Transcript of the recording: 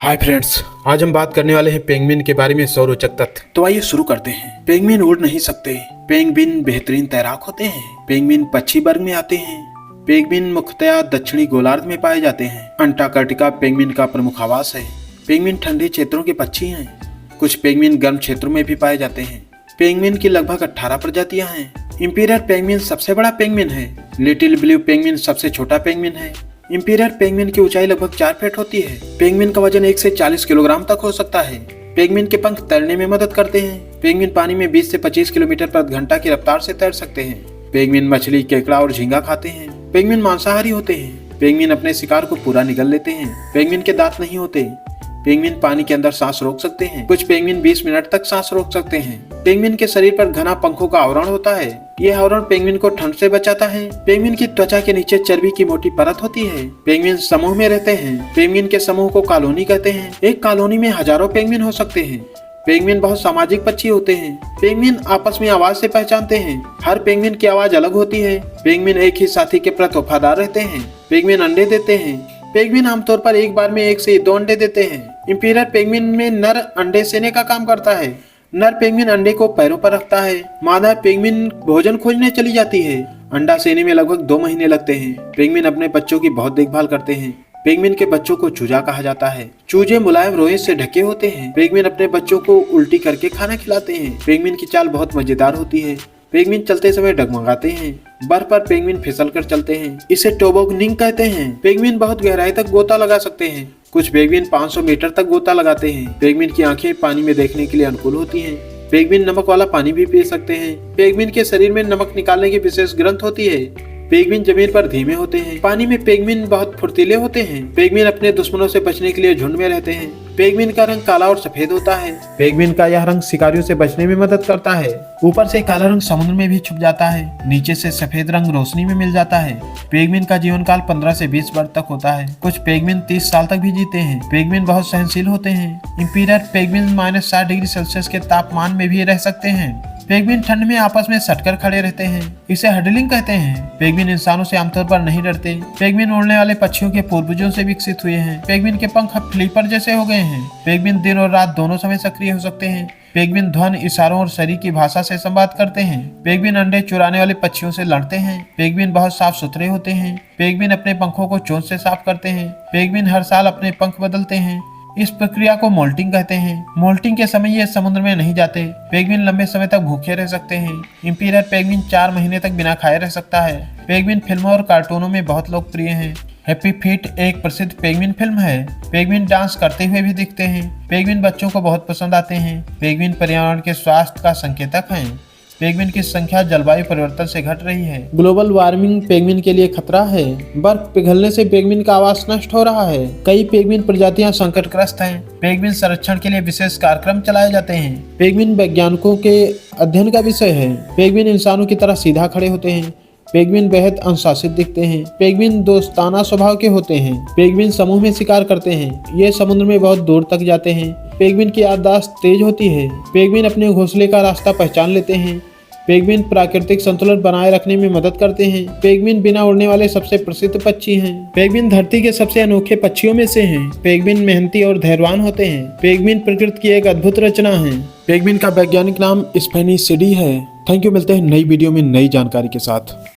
Hi friends, आज हम बात करने वाले हैं पेंगुइन के बारे में 100 रोचक तथ्य। तो आइए शुरू करते हैं। पेंगुइन उड़ नहीं सकते। पेंगुइन बेहतरीन तैराक होते हैं। पेंगुइन पक्षी वर्ग में आते हैं। पेंगुइन मुख्यतया दक्षिणी गोलार्ध में पाए जाते हैं। अंटार्कटिका पेंगुइन का प्रमुख आवास है। पेंगुइन ठंडे क्षेत्रों के पक्षी हैं। कुछ पेंगुइन गर्म क्षेत्रों में भी पाए जाते हैं। पेंगुइन की लगभग 18 प्रजातियां हैं। इंपीरियल पेंगुइन सबसे बड़ा पेंगुइन है। लिटिल ब्लू पेंगुइन सबसे छोटा पेंगुइन है। इंपीरियल पेंगुइन की ऊंचाई लगभग 4 फीट होती है। पेंगुइन का वजन 1 से 40 किलोग्राम तक हो सकता है। पेंगुइन के पंख तैरने में मदद करते हैं। पेंगुइन पानी में 20 से 25 किलोमीटर प्रति घंटा की रफ्तार से तैर सकते हैं। पेंगुइन मछली, केकड़ा और झींगा खाते हैं। पेंगुइन मांसाहारी होते हैं। पेंगुइन अपने शिकार को पूरा निगल लेते हैं। पेंगुइन के दांत नहीं होते। पेंगुइन पानी के अंदर सांस रोक सकते हैं। कुछ पेंगुइन 20 मिनट तक सांस रोक सकते हैं। पेंगुइन के शरीर पर घना पंखों का आवरण होता है। यह आवरण पेंगुइन को ठंड से बचाता है। पेंगुइन की त्वचा के नीचे चर्बी की मोटी परत होती है। पेंगुइन समूह में रहते हैं। पेंगुइन के समूह को कॉलोनी कहते हैं। एक कॉलोनी में हजारों पेंगुइन हो सकते हैं। पेंगुइन बहुत सामाजिक पक्षी होते हैं। पेंगुइन आपस में आवाज से पहचानते हैं। हर पेंगुइन की आवाज अलग होती है। पेंगुइन एक ही साथी के प्रति वफादार रहते हैं। पेंगुइन अंडे देते हैं। पेंगुइन आमतौर पर एक बार में 1 से 2 अंडे देते हैं। इंपीरियल पेंगुइन में नर अंडे सेने का काम करता है। नर पेंगुइन अंडे को पैरों पर रखता है। मादा पेंगुइन भोजन खोजने चली जाती है। अंडा सेने में लगभग 2 महीने लगते हैं। पेंगुइन अपने बच्चों की बहुत देखभाल करते हैं। पेंगुइन के बच्चों को चूजा कहा जाता है। चूजे मुलायम रोए से ढके होते हैं। पेंगुइन अपने बच्चों को उल्टी करके खाना खिलाते हैं। पेंगुइन की चाल बहुत मजेदार होती है। पेंगुइन चलते समय डगमगाते हैं। बर्फ पर पेंगुइन फिसल कर चलते हैं। इसे टोबोगनिंग कहते हैं। पेंगुइन बहुत गहराई तक गोता लगा सकते हैं। कुछ पेंगुइन 500 मीटर तक गोता लगाते हैं। पेंगुइन की आंखें पानी में देखने के लिए अनुकूल होती हैं। पेंगुइन नमक वाला पानी भी पी सकते हैं। पेंगुइन के शरीर में नमक निकालने की विशेष ग्रंथ होती है। पेंगुइन जमीन पर धीमे होते हैं। पानी में पेंगुइन बहुत फुर्तीले होते हैं। पेंगुइन अपने दुश्मनों से बचने के लिए झुंड में रहते हैं। पेंगुइन का रंग काला और सफेद होता है। पेंगुइन का यह रंग शिकारियों से बचने में मदद करता है। ऊपर से काला रंग समुद्र में भी छुप जाता है। नीचे से सफेद रंग रोशनी में मिल जाता है। पेंगुइन का जीवन काल 15 से 20 वर्ष तक होता है। कुछ पेंगुइन 30 साल तक भी जीते हैं। पेंगुइन बहुत सहनशील होते हैं। इंपीरियल पेंगुइन -60 डिग्री सेल्सियस के तापमान में भी रह सकते हैं। पेंगुइन ठंड में आपस में सटकर खड़े रहते हैं। इसे हडलिंग कहते हैं। पेंगुइन इंसानों से आमतौर पर नहीं डरते। पेंगुइन उड़ने वाले पक्षियों के पूर्वजों से विकसित हुए हैं। पेंगुइन के पंख अब फ्लिपर जैसे हो गए हैं। पेंगुइन दिन और रात दोनों समय सक्रिय हो सकते हैं। पेंगुइन ध्वनि, इशारों और शरीर की भाषा से संवाद करते हैं। पेंगुइन अंडे चुराने वाले पक्षियों से लड़ते हैं। पेंगुइन बहुत साफ सुथरे होते हैं। पेंगुइन अपने पंखों को चोंच से साफ करते हैं। पेंगुइन हर साल अपने पंख बदलते हैं। इस प्रक्रिया को मोल्टिंग कहते हैं। मोल्टिंग के समय ये समुद्र में नहीं जाते। पेंगुइन लंबे समय तक भूखे रह सकते हैं। इंपीरियल पेंगुइन 4 महीने तक बिना खाए रह सकता है। पेंगुइन फिल्मों और कार्टूनों में बहुत लोकप्रिय हैं। हैप्पी फीट एक प्रसिद्ध पेंगुइन फिल्म है। पेंगुइन डांस करते हुए भी दिखते हैं। पेंगुइन बच्चों को बहुत पसंद आते हैं। पेंगुइन पर्यावरण के स्वास्थ्य का संकेतक हैं। पेंगुइन की संख्या जलवायु परिवर्तन से घट रही है। ग्लोबल वार्मिंग पेंगुइन के लिए खतरा है। बर्फ पिघलने से पेंगुइन का आवास नष्ट हो रहा है। कई पेंगुइन प्रजातियां संकटग्रस्त हैं। पेंगुइन संरक्षण के लिए विशेष कार्यक्रम चलाए जाते हैं। पेंगुइन वैज्ञानिकों के अध्ययन का विषय है। पेंगुइन इंसानों की तरह सीधा खड़े होते हैं। पेंगुइन बेहद अनुशासित दिखते हैं। पेंगुइन दोस्ताना स्वभाव के होते हैं। पेंगुइन समूह में शिकार करते हैं। ये समुद्र में बहुत दूर तक जाते हैं। पेंगुइन की याददाश्त तेज होती है। पेंगुइन अपने घोंसले का रास्ता पहचान लेते हैं। पेंगुइन प्राकृतिक संतुलन बनाए रखने में मदद करते हैं। पेंगुइन बिना उड़ने वाले सबसे प्रसिद्ध पक्षी हैं। पेंगुइन धरती के सबसे अनोखे पक्षियों में से हैं। पेंगुइन मेहनती और धैर्यवान होते हैं। पेंगुइन प्रकृति की एक अद्भुत रचना है। पेंगुइन का वैज्ञानिक नाम स्फेनिसिडी है। Thank you. मिलते हैं नई वीडियो में नई जानकारी के साथ।